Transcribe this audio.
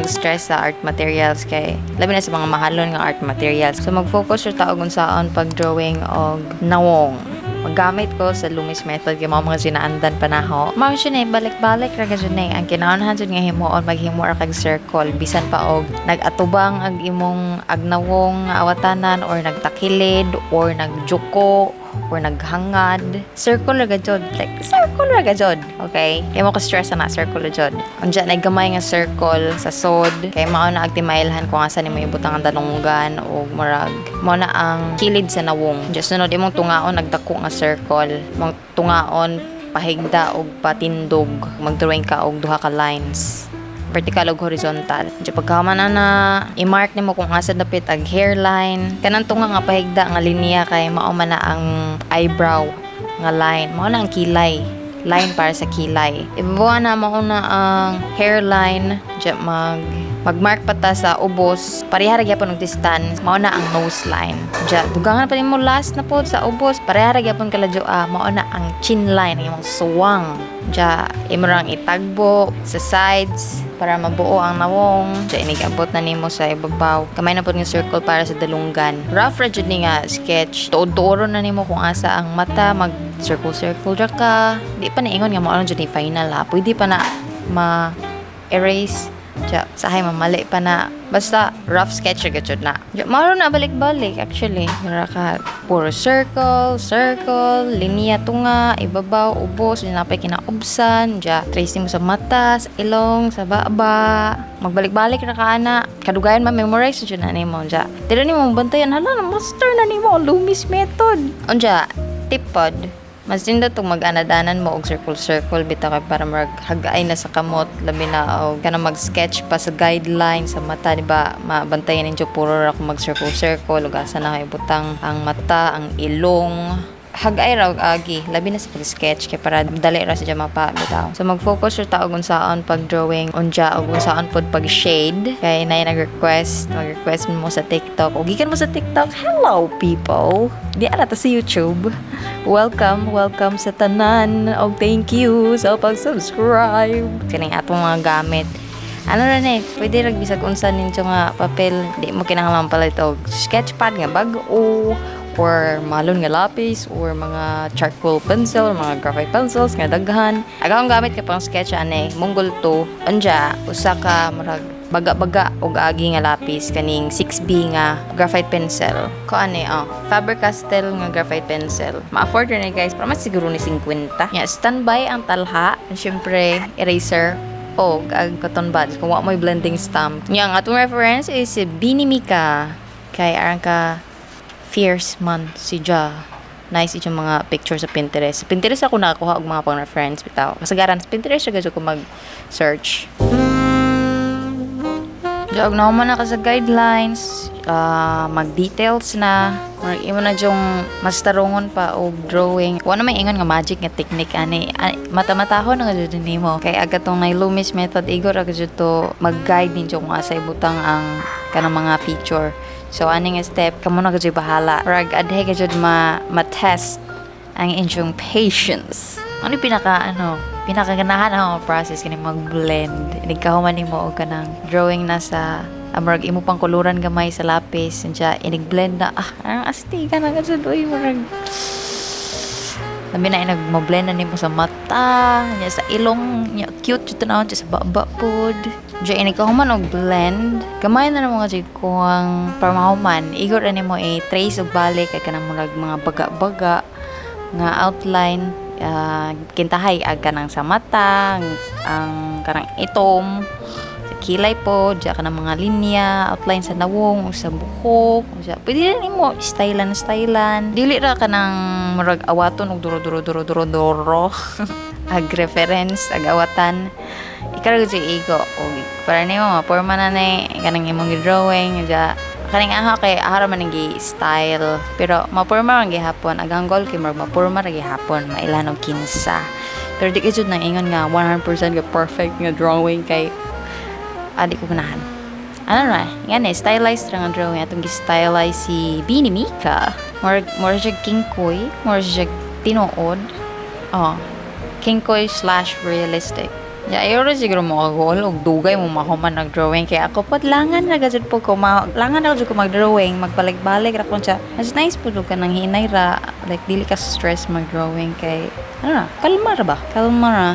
mag-stress sa art materials kay labi na sa mga mahalon nga art materials. So mag-focus siya taog unsaon pag-drawing og nawong. Maggamit ko sa Loomis method kay mga sinaandan panaho. Mao siya balik-balik ra gyud ang kinahanglan jud nga himuon maghimo ra kag circle bisan pa og nag-atubang ag imong agnawong awatanan or nagtakilid or nagjuko or naghangad. Circle ra gyud, like circle ra gyud. Okay? Kay mo ko stress na circle ra gyud. Unja naggamay nga circle sa sod kay mao na agtimailhan kung asa nimo ibutang ang dalunggan o murag mao na ang kilid sa nawong. Just sunod imong tungaon nagdako nga circle. Mong tungaon pahigda og patindog. Mag-drawing ka og duha ka lines. Vertical ug horizontal. Di pagkaman na i-mark nimo kung asa dapit ag hairline. Kanang tunga nga pahigda nga linya kay mao man na ang eyebrow nga line. Mao na ang kilay. Line para sa kilay. Ibubuan na mao na ang hairline. Di magmark pa ta sa ubos. Pareha ra gyapon og distance. Mao na ang nose line. Di dugangan pa nimo last na pod sa ubos. Pareha ra gyapon kaladyo mao na ang chin line ang imong suwang. Di imo rang itagbo sa sides para mabuo ang nawong. Diya inigabot na nimo sa ibabaw. Kamay na po ng circle para sa dalunggan. Rough ra jud ni nga sketch. Tuod-tuoro na nimo kung asa ang mata. Mag-circle-circle ra ka. Di pa naingon nga maano jud ni final ha. Pwede pa na ma-erase. Diya, sahay mamali pa na. Basta rough sketch ra jud na. Diya, maro na balik-balik actually. Mara ka puro circle, linya tunga, ibabaw, ubos, napay kinaubsan. Diya, trace mo sa mata, sa ilong, sa baba. Magbalik-balik ra ka ana. Kadugayan ma-memorize jud na nimo. Diya, dili nimo bantayan hala na master na nimo ang Loomis method. Unja, tip pod. Mas tinda itong mag-anadanan mo og circle-circle bitaw kay para maghagay na sa kamot labi na og kanang mag-sketch pa sa guideline sa mata, di ba? Mabantayan ninyo puro ra kung mag-circle-circle ug asa na kay butang ang mata, ang ilong. Hagay ra og agi labi na sa pag-sketch kay para dali ra sa mapa bitaw. So mag-focus ra ta og unsaon pag-drawing unja og unsaon pod pag-shade kay nay mag-request mo sa TikTok o gikan mo sa TikTok. Hello people. Di ara ta sa YouTube. Welcome sa tanan og thank you sa pag-subscribe. Kining atong mga gamit. Ano na pwede ra bisag unsa ninyo nga papel, di mo kinahanglan palit og sketchpad nga bag-o or malon nga lapis or mga charcoal pencil or mga graphite pencils nga daghan. Agawang gamit ka pang sketch Mongol 2 anja usa ka murag baga-baga og agi nga lapis kaning 6B nga graphite pencil. Ko Faber-Castell nga graphite pencil. Ma-afford na guys, para mas siguro ni 50. Standby ang talha, syempre eraser o ang cotton buds kung wa mo'y blending stamp. Yang atong reference is si BINI Mikha kay arang ka fierce man si Ja. Nice itong mga pictures sa Pinterest. Sa Pinterest ako nakakuha og mga pang reference bitaw. Kasagaran sa Pinterest siya ko mag-search. Jog na man na ka sa guidelines, mag-details na. Or imo na yung mas tarungon pa og drawing. Wala may ingon nga magic nga technique mata-matahon nga jud nimo. Kay aga tong nay Loomis method igor aga jud to mag-guide ninyo kung asa ibutang ang kanang mga feature. So aning step kamo na gud bahala. Rag adhe ka jud ma-test ang inyong patience. Ano pinakaganahan ang process kini mag-blend. Inigkahuman nimo og kanang drawing na sa murag imo pang kuluran gamay sa lapis unya inig-blend na ang astiga na gud murag labi na nagmo-blend na nimo sa mata nya sa ilong nya cute jud tanawon sa baba pod. Diya inigkahuman og blend gamay na mga jud ko ang parmahuman igor ani mo trace og balik kay kanang murag mga baga-baga nga outline kintahay aga nang sa mata ang karang itom sa kilay po diya ka ng mga linya outline sa nawong o sa buhok pwede rin mo stylan dili ra ka ng murag awaton og duro ag reference ag awatan ikaw gud igo og para nimo maporma na kanang imong drawing diya kaning kay ahara man gi style pero mapurma man gihapon agang goal kay mapurma ra gihapon mailan og kinsa pero di jud nang ingon nga 100% nga perfect nga drawing kay adi ko ganahan na yan stylized ra nga drawing atong gi-stylize si BINI Mikha more siya kingkoy more siya tinuod kingkoy / realistic Ya, ayo rin siguro mo kagol og dugay mo mahuman nag-drawing kaya ako pod langan na gajud po ko langan na gajud ko mag-drawing magbalik-balik ra kon siya. Mas nice pud ka nang hinay ra like dili ka stress mag-drawing kay ano na kalma ra ba? Kalma ra.